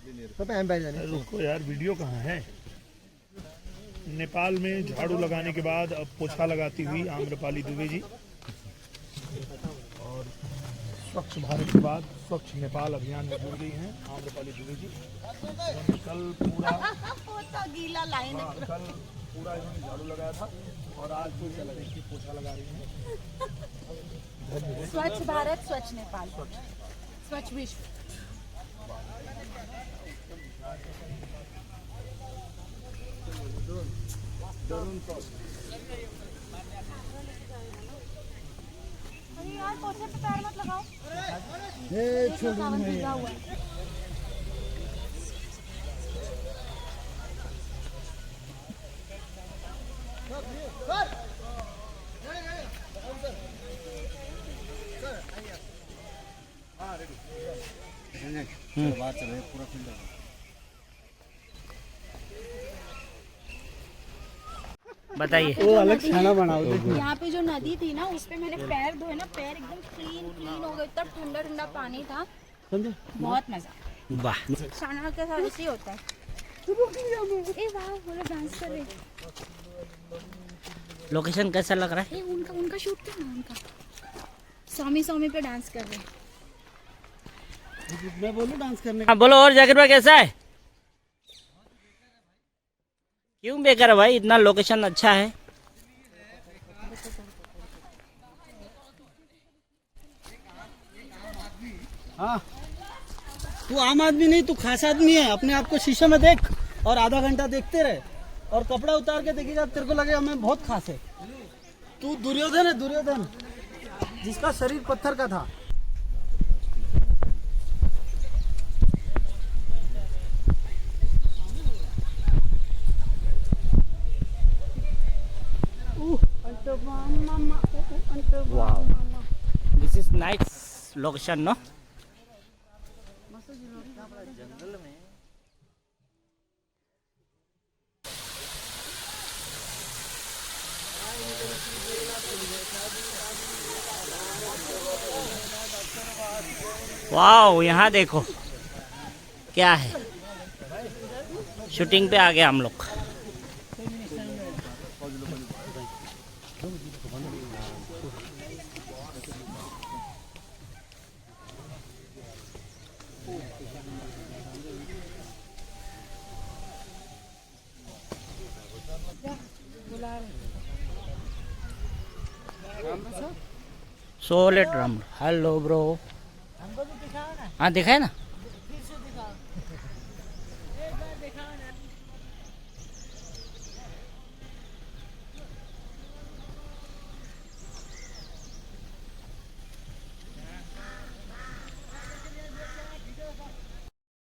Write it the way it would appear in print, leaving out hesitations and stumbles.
रुको यार, वीडियो कहाँ है। नेपाल में झाड़ू लगाने के बाद अब पोछा लगाती हुई आम्रपाली दुबे जी, और स्वच्छ भारत के बाद स्वच्छ नेपाल अभियान में जुड़ गई हैं आम्रपाली दुबे जी। कल पूरा गीला लाइन कल पूरा इन्होंने झाड़ू लगाया था और आज फिर से लगे कि पोछा लगा रही हैं। स्वच्छ भारत, स्वच्छ नेपाल, स्वच्छ विश्व। अरे यार पोछे पे पैर मत लगाओ। भीगा हुआ है। बात चल रही पूरा फील्ड। बताइए। वो अलग खाना बनाओ। यहाँ पे जो नदी थी ना, उस पे मैंने पैर धोए ना, पैर एकदम क्लीन हो गए। इतना ठंडा ठंडा पानी था, बहुत मजा। वाह, शाना के साथ ऐसे ही होता है। ए वाह, वो लोग डांस कर रहे हैं। लोकेशन कैसा लग रहा है? उनका शूट था ना, उनका स्वामी पे डांस कर रहे हैं। मैं बोलूं डांस करने। हाँ बोलो। और जाकिर भाई कैसा है? क्यों बेकार है भाई, इतना लोकेशन अच्छा है। हाँ, तू आम आदमी नहीं, तू खास आदमी है। अपने आप को शीशे में देख और आधा घंटा देखते रहे और कपड़ा उतार के देखिएगा, तेरे को लगेगा मैं बहुत खास है। तू दुर्योधन है, दुर्योधन, जिसका शरीर पत्थर का था। Wow, this is nice location no. Wow, यहाँ देखो क्या है। शूटिंग पे आ गए हम लोग। सोलेट राम, हेलो ब्रो। हाँ दिखाए ना।